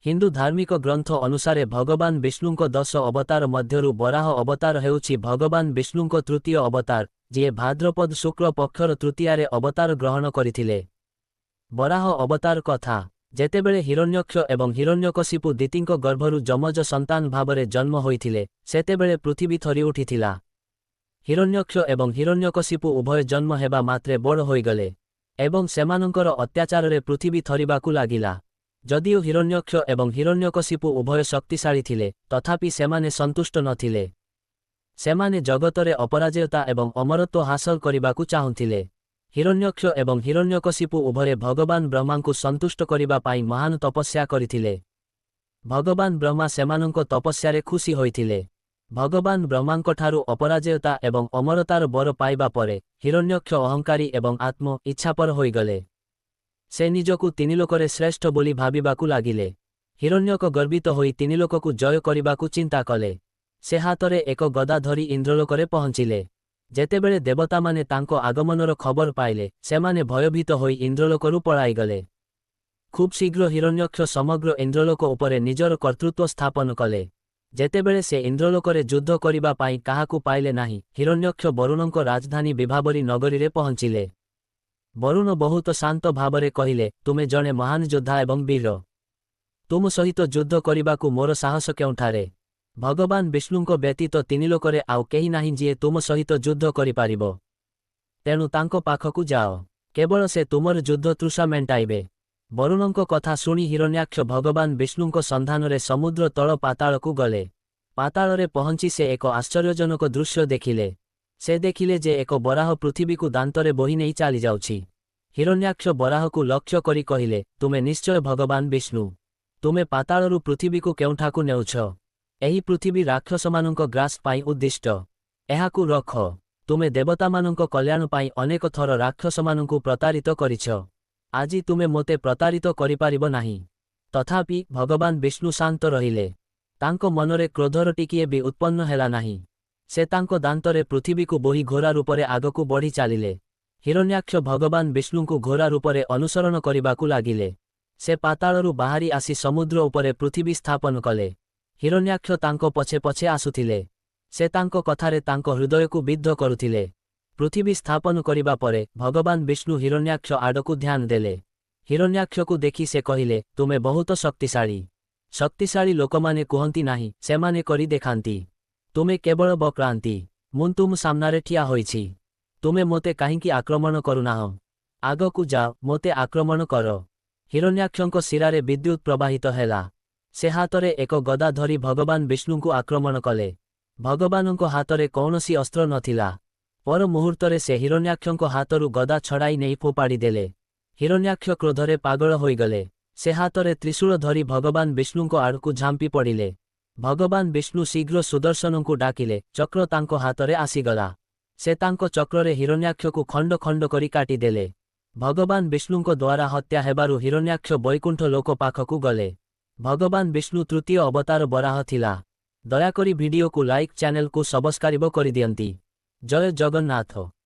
ହିନ୍ଦୁ ଧାର୍ମିକ ଗ୍ରନ୍ଥ ଅନୁସାରେ ଭଗବାନ ବିଷ୍ଣୁଙ୍କ 10 ଅବତାର ମଧ୍ୟରୁ ବରାହ ଅବତାର ହେଉଛି ଭଗବାନ ବିଷ୍ଣୁଙ୍କ ତୃତୀୟ ଅବତାର, ଯିଏ ଭାଦ୍ରପଦ ଶୁକ୍ଳ ପକ୍ଷର ତୃତୀୟାରେ ଅବତାର ଗ୍ରହଣ କରିଥିଲେ। ବରାହ ଅବତାର କଥା, ଯେତେବେଳେ ହିରଣ୍ୟକ୍ଷ ଏବଂ ହିରଣ୍ୟକଶିପୁ ଦିତିଙ୍କ ଗର୍ଭରୁ ଯମଜ ସନ୍ତାନ ଭାବରେ ଜନ୍ମ ହୋଇଥିଲେ, ସେତେବେଳେ ପୃଥିବୀ ଥରି ଉଠିଥିଲା। ହିରଣ୍ୟକ୍ଷ ଏବଂ ହିରଣ୍ୟକଶିପୁ ଉଭୟ ଜନ୍ମ ହେବା ମାତ୍ରେ ବଡ଼ ହୋଇଗଲେ ଏବଂ ସେମାନଙ୍କର ଅତ୍ୟାଚାରରେ ପୃଥିବୀ ଥରିବାକୁ ଲାଗିଲା। ଯଦିଓ ହିରଣ୍ୟକ୍ଷ ଏବଂ ହିରଣ୍ୟକଶିପୁ ଉଭୟ ଶକ୍ତିଶାଳୀ ଥିଲେ, ତଥାପି ସେମାନେ ସନ୍ତୁଷ୍ଟ ନଥିଲେ। ସେମାନେ ଜଗତରେ ଅପରାଜୟତା ଏବଂ ଅମରତ୍ୱ ହାସଲ କରିବାକୁ ଚାହୁଁଥିଲେ। ହିରଣ୍ୟକ୍ଷ ଏବଂ ହିରଣ୍ୟକଶିପୁ ଉଭୟ ଭଗବାନ ବ୍ରହ୍ମାଙ୍କୁ ସନ୍ତୁଷ୍ଟ କରିବା ପାଇଁ ମହାନ ତପସ୍ୟା କରିଥିଲେ। ଭଗବାନ ବ୍ରହ୍ମା ସେମାନଙ୍କ ତପସ୍ୟାରେ ଖୁସି ହୋଇଥିଲେ। ଭଗବାନ ବ୍ରହ୍ମାଙ୍କଠାରୁ ଅପରାଜୟତା ଏବଂ ଅମରତାର ବର ପାଇବା ପରେ ହିରଣ୍ୟକ୍ଷ ଅହଙ୍କାରୀ ଏବଂ ଆତ୍ମ ଇଚ୍ଛାପର ହୋଇଗଲେ। ସେ ନିଜକୁ ତିନିଲୋକରେ ଶ୍ରେଷ୍ଠ ବୋଲି ଭାବିବାକୁ ଲାଗିଲେ। ହିରଣ୍ୟକ ଗର୍ବିତ ହୋଇ ତିନିଲୋକକୁ ଜୟ କରିବାକୁ ଚିନ୍ତା କଲେ। ସେ ହାତରେ ଏକ ଗଦା ଧରି ଇନ୍ଦ୍ରଲୋକରେ ପହଞ୍ଚିଲେ। ଯେତେବେଳେ ଦେବତାମାନେ ତାଙ୍କ ଆଗମନର ଖବର ପାଇଲେ, ସେମାନେ ଭୟଭୀତ ହୋଇ ଇନ୍ଦ୍ରଲୋକରୁ ପଳାଇଗଲେ। ଖୁବ୍ ଶୀଘ୍ର ହିରଣ୍ୟକ୍ଷ ସମଗ୍ର ଇନ୍ଦ୍ରଲୋକ ଉପରେ ନିଜର କର୍ତ୍ତୃତ୍ୱ ସ୍ଥାପନ କଲେ। ଯେତେବେଳେ ସେ ଇନ୍ଦ୍ରଲୋକରେ ଯୁଦ୍ଧ କରିବା ପାଇଁ କାହାକୁ ପାଇଲେ ନାହିଁ, ହିରଣ୍ୟକ୍ଷ ବରୁଣଙ୍କ ରାଜଧାନୀ ବିଭାବରୀ ନଗରୀରେ ପହଞ୍ଚିଲେ। ବରୁଣ ବହୁତ ଶାନ୍ତ ଭାବରେ କହିଲେ, ତୁମେ ଜଣେ ମହାନ ଯୋଦ୍ଧା ଏବଂ ବୀର। ତୁମ ସହିତ ଯୁଦ୍ଧ କରିବାକୁ ମୋର ସାହସ କେଉଁଠାରେ? ଭଗବାନ ବିଷ୍ଣୁଙ୍କ ବ୍ୟତୀତ ତିନିଲୋକରେ ଆଉ କେହି ନାହିଁ ଯିଏ ତୁମ ସହିତ ଯୁଦ୍ଧ କରିପାରିବ। ତେଣୁ ତାଙ୍କ ପାଖକୁ ଯାଅ। କେବଳ ସେ ତୁମର ଯୁଦ୍ଧ ତୃଷା ମେଣ୍ଟାଇବେ। ବରୁଣଙ୍କ କଥା ଶୁଣି ହିରଣ୍ୟାକ୍ଷ ଭଗବାନ ବିଷ୍ଣୁଙ୍କ ସନ୍ଧାନରେ ସମୁଦ୍ର ତଳ ପାତାଳକୁ ଗଲେ। ପାତାଳରେ ପହଞ୍ଚି ସେ ଏକ ଆଶ୍ଚର୍ଯ୍ୟଜନକ ଦୃଶ୍ୟ ଦେଖିଲେ। ସେ ଦେଖିଲେ ଯେ ଏକ ବରାହ ପୃଥିବୀକୁ ଦାନ୍ତରେ ବୋହି ନେଇ ଚାଲିଯାଉଛି। ହିରଣ୍ୟାକ୍ଷ ବରାହକୁ ଲକ୍ଷ୍ୟ କରି କହିଲେ, ତୁମେ ନିଶ୍ଚୟ ଭଗବାନ ବିଷ୍ଣୁ। ତୁମେ ପାତାଳରୁ ପୃଥିବୀକୁ କେଉଁଠାକୁ ନେଉଛ? ଏହି ପୃଥିବୀ ରାକ୍ଷସମାନଙ୍କ ଗ୍ରାସ ପାଇଁ ଉଦ୍ଦିଷ୍ଟ। ଏହାକୁ ରଖ। ତୁମେ ଦେବତାମାନଙ୍କ କଲ୍ୟାଣ ପାଇଁ ଅନେକ ଥର ରାକ୍ଷସମାନଙ୍କୁ ପ୍ରତାରିତ କରିଛ। ଆଜି ତୁମେ ମୋତେ ପ୍ରତାରିତ କରିପାରିବ ନାହିଁ। ତଥାପି ଭଗବାନ ବିଷ୍ଣୁ ଶାନ୍ତ ରହିଲେ। ତାଙ୍କ ମନରେ କ୍ରୋଧର ଟିକିଏ ବି ଉତ୍ପନ୍ନ ହେଲା ନାହିଁ। ସେ ତାଙ୍କ ଦାନ୍ତରେ ପୃଥିବୀକୁ ବୋହି ଘୋରା ରୂପରେ ଆଗକୁ ବଢ଼ି ଚାଲିଲେ। ହିରଣ୍ୟାକ୍ଷ ଭଗବାନ ବିଷ୍ଣୁଙ୍କୁ ଘୋରା ରୂପରେ ଅନୁସରଣ କରିବାକୁ ଲାଗିଲେ। ସେ ପାତାଳରୁ ବାହାରି ଆସି ସମୁଦ୍ର ଉପରେ ପୃଥିବୀ ସ୍ଥାପନ କଲେ। ହିରଣ୍ୟାକ୍ଷ ତାଙ୍କ ପଛେ ପଛେ ଆସୁଥିଲେ। ସେ ତାଙ୍କ କଥାରେ ତାଙ୍କ ହୃଦୟକୁ ବିଦ୍ଧ କରୁଥିଲେ। ପୃଥିବୀ ସ୍ଥାପନ କରିବା ପରେ ଭଗବାନ ବିଷ୍ଣୁ ହିରଣ୍ୟାକ୍ଷ ଆଡ଼କୁ ଧ୍ୟାନ ଦେଲେ। ହିରଣ୍ୟାକ୍ଷକୁ ଦେଖି ସେ କହିଲେ, ତୁମେ ବହୁତ ଶକ୍ତିଶାଳୀ। ଶକ୍ତିଶାଳୀ ଲୋକମାନେ କୁହନ୍ତି ନାହିଁ, ସେମାନେ କରି ଦେଖାନ୍ତି। ତୁମେ କେବଳ ବକ୍ରାନ୍ତି। ମୁଁ ତୁମ ସାମ୍ନାରେ ଠିଆ ହୋଇଛି। ତୁମେ ମୋତେ କାହିଁକି ଆକ୍ରମଣ କରୁନାହଁ? ଆଗକୁ ଯାଅ, ମୋତେ ଆକ୍ରମଣ କର। ହିରଣ୍ୟାକ୍ଷଙ୍କ ଶିରାରେ ବିଦ୍ୟୁତ୍ ପ୍ରବାହିତ ହେଲା। ସେ ହାତରେ ଏକ ଗଦା ଧରି ଭଗବାନ ବିଷ୍ଣୁଙ୍କୁ ଆକ୍ରମଣ କଲେ। ଭଗବାନଙ୍କ ହାତରେ କୌଣସି ଅସ୍ତ୍ର ନଥିଲା। ପର ମୁହୂର୍ତ୍ତରେ ସେ ହିରଣ୍ୟାକ୍ଷଙ୍କ ହାତରୁ ଗଦା ଛଡ଼ାଇ ନେଇ ଫୋପାଡ଼ି ଦେଲେ। ହିରଣ୍ୟାକ୍ଷ କ୍ରୋଧରେ ପାଗଳ ହୋଇଗଲେ। ସେ ହାତରେ ତ୍ରିଶୂଳ ଧରି ଭଗବାନ ବିଷ୍ଣୁଙ୍କ ଆଡ଼କୁ ଝାମ୍ପି ପଡ଼ିଲେ। ଭଗବାନ ବିଷ୍ଣୁ ଶୀଘ୍ର ସୁଦର୍ଶନଙ୍କୁ ଡାକିଲେ। ଚକ୍ର ତାଙ୍କ ହାତରେ ଆସିଗଲା। ସେ ତାଙ୍କ ଚକ୍ରରେ ହିରଣ୍ୟାକ୍ଷକୁ ଖଣ୍ଡ ଖଣ୍ଡ କରି କାଟିଦେଲେ। ଭଗବାନ ବିଷ୍ଣୁଙ୍କ ଦ୍ୱାରା ହତ୍ୟା ହେବାରୁ ହିରଣ୍ୟାକ୍ଷ ବୈକୁଣ୍ଠ ଲୋକ ପାଖକୁ ଗଲେ। ଭଗବାନ ବିଷ୍ଣୁ ତୃତୀୟ ଅବତାର ବରାହ ଥିଲା। ଦୟାକରି ଭିଡିଓକୁ ଲାଇକ୍, ଚ୍ୟାନେଲକୁ ସବସ୍କ୍ରାଇବ କରିଦିଅନ୍ତି। ଜୟ ଜଗନ୍ନାଥ।